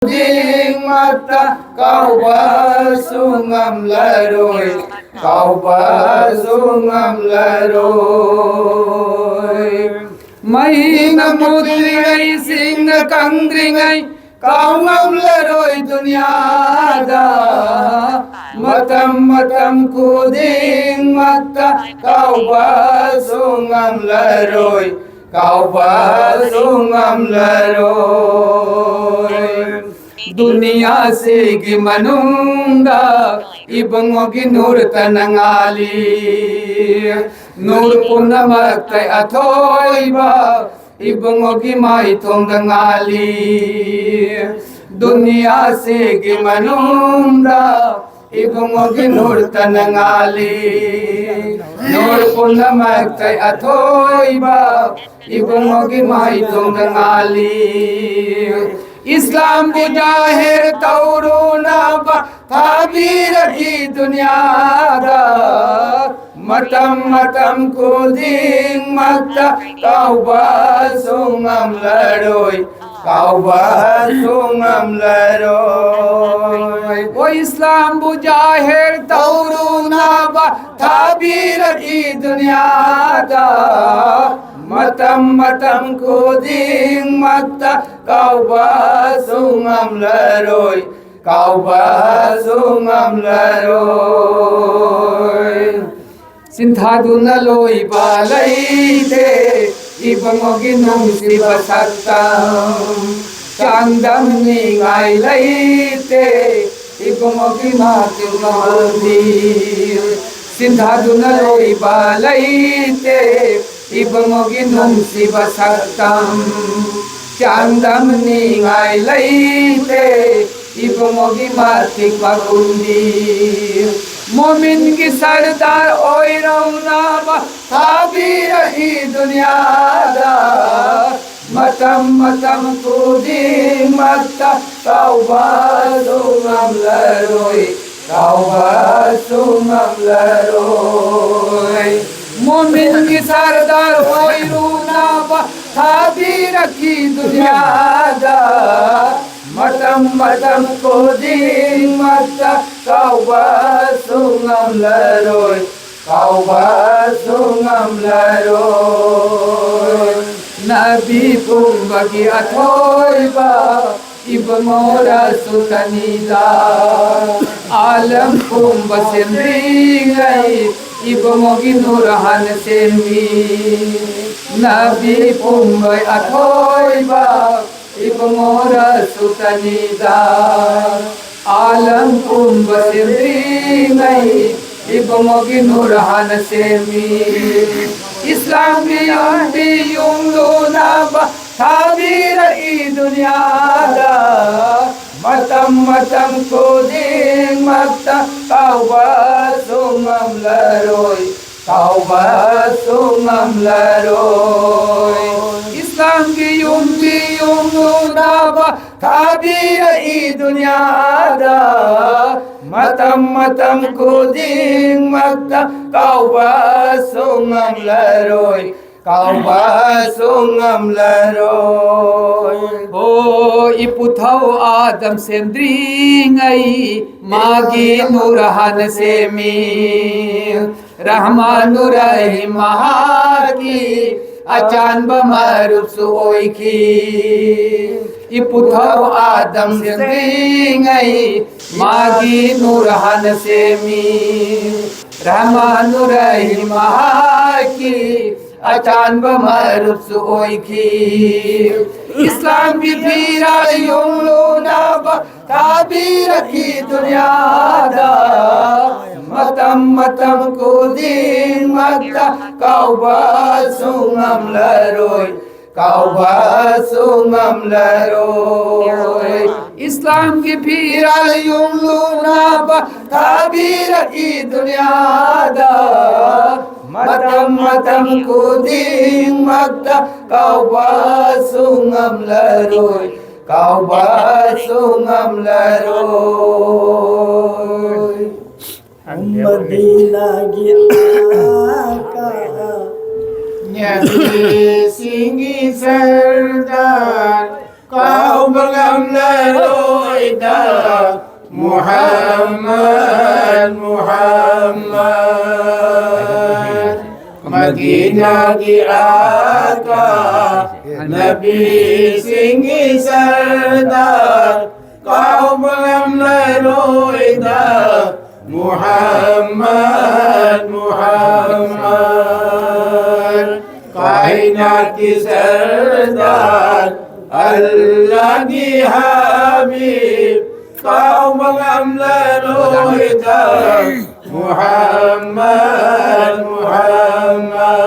Ding mata kau basungam laroi, kau basungam laroi. Mai na mudringai sing na kangringai, kau ngam laroi dunia da. Matam ku ding mata kau basungam laroi, kau basungam laroi. Dunia sigi manungda ibongogi nur tanangali nur punamak tay athoiba ibongogi mai tongdangali dunia sigi manungda ibongogi nur tanangali nur punamak tay athoiba ibongogi mai tongdangali Islam mujahir tauruna thabir ki dunia da matam ko ding mata kau basungam laroi kau basungam laroi o Islam mujahir tauruna thabir ki dunia da matam ko ding mata kau basungam laroi kau basungam laroi sinthaduna loi balai de ibangogi nungsi basaktam candam ni ngai laite ibangogi mati maldi sinthaduna loi balai de ibongogi nungsi basaktam candam ni ngai laite ibongogi mati pagundi momin ki sardar oirong nama thabir hi dunia da matam ku ding mata kau basungam laroi kau basungam laroi मोमिन की सरदार होई रूना तhabir की दुनिया दा matam ko ding mata kau basungam laroi kau basungam laroi nabi pun bagi athoi ba ibmora sutanida alam pun basendringai ibongogi nurahan semi nabi pumbai athoi ba ibongora sutanida alam pumba sendringai ibongogi nurahan semi Islam biyung luna ba thabir i dunia da matam ko ding mata kau basungam laroi kau basungam laroi Islam biyung luna ba thabir i dunia da matam ko ding mata kau basungam laroi kau basungam laroi oh iputhau adam sendringai magi nurahan semi rahmanur rahim mahaki acan bamarup suoiki iputhau adam sendringai magi nurahan semi rahmanur rahim mahaki acan bamarup suoiki Islam ki pira yung luna thabir ki dunia da matam ko ding mata kau basungam laroi kau basungam laroi Islam ki pira yung luna thabir ki dunia da matam ko ding mata kau basungam laroi kau basungam laroi Madina gita Nyati singi sardar kau mengamlaroi dah Muhammad Muhammad Madinah di Akka Nabi Singhi Sardar kau mengamlaroi dah Muhammad Muhammad kainat ki sardar Allah ki habib kau mengamlaroi dah Muhammad Muhammad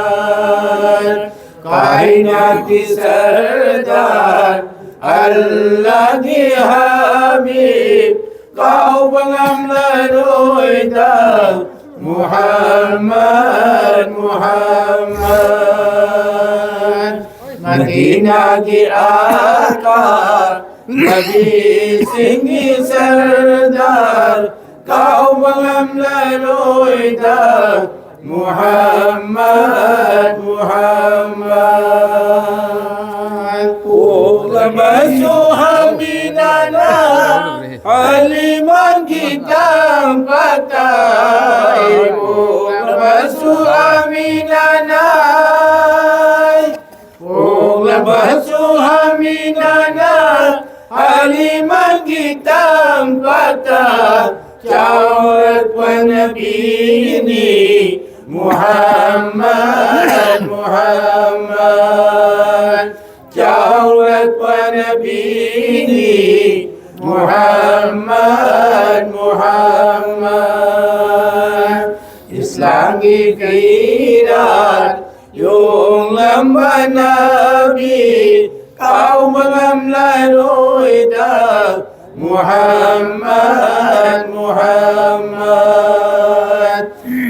kainat ki sardar Allah ki habib kau mengamlaroi dah Muhammad Muhammad Madinah ki Akka Nabi Singhi Sardar kau mengamlaroi dah Muhammad Muhammad Lebasu habinana Haliman kita pakai Lebasu aminana Lebasu aminana Haliman kita pakai Jawab Nabi ini Muhammad Muhammad Jawab Nabi ini Muhammad Muhammad Islam ki kirat yung lamba Nabi kau mengamlaroi dah Muhammad Muhammad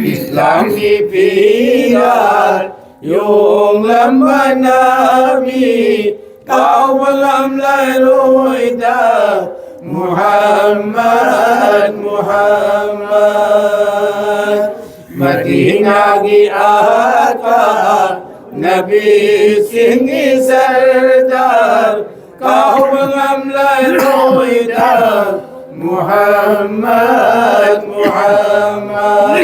Islam ki pirat yung lamba Nabi kau mengamlaroi dah Muhammad Muhammad Madinah ki Akka Nabi Singhi Sardar kau mengamlaroi dah Muhammad Muhammad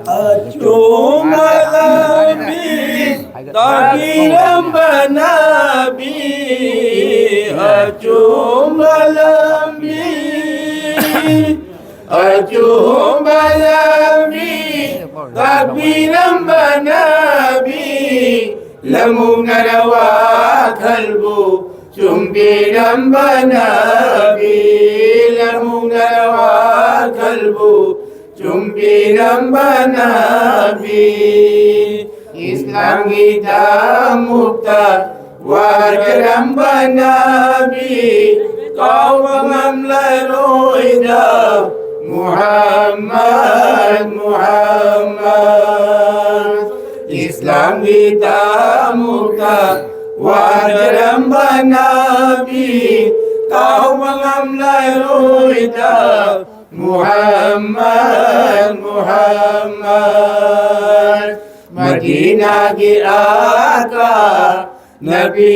Acung Nabi tapi lamba Nabi Acung Nabi Acung Nabi tapi lamba Nabi Lamu narawa kalbu Jumbi lamba Nabi Lamu narawa kalbu Jumbi lamba Nabi Islam kita mukta warga lamba Nabi kau mengamlaroi dah Muhammad Muhammad Islam kita mukta warga lamba Nabi kau mengamlaroi dah Muhammad Muhammad Madinah ki Akka Nabi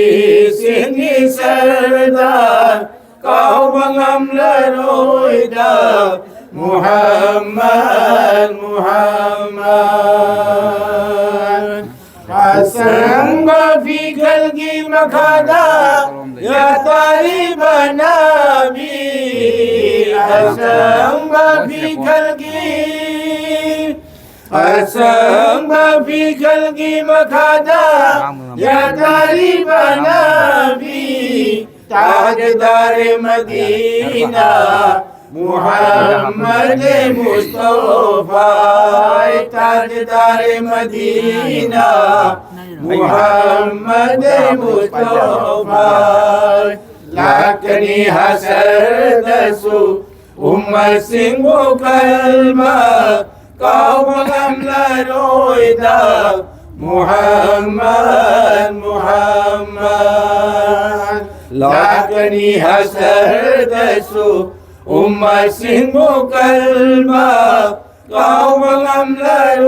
Singhi Sardar kau mengamlaroi dah Muhammad Muhammad Hasang mafi kalgi makada ya taliban Nabi Hasang mafi kalgi Asam mafi kalgi makada ya taliban Nabi tajdar Madinah Muhammad Mustafa tajdar Madinah Muhammad Mustafa lakni hasadasu umma singhu kalma kau mengamlaroi dah Muhammad Muhammad lakni hasadasu umma singhu kalma kau mengambil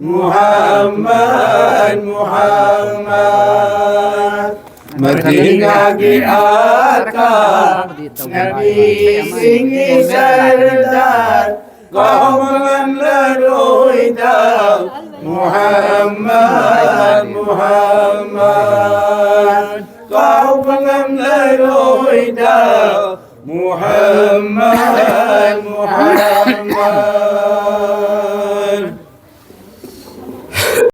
Muhammad Muhammad Madinah gi akan Nabi singi sardar kau mengambil Muhammad Muhammad kau mengambil Muhammad Muhammad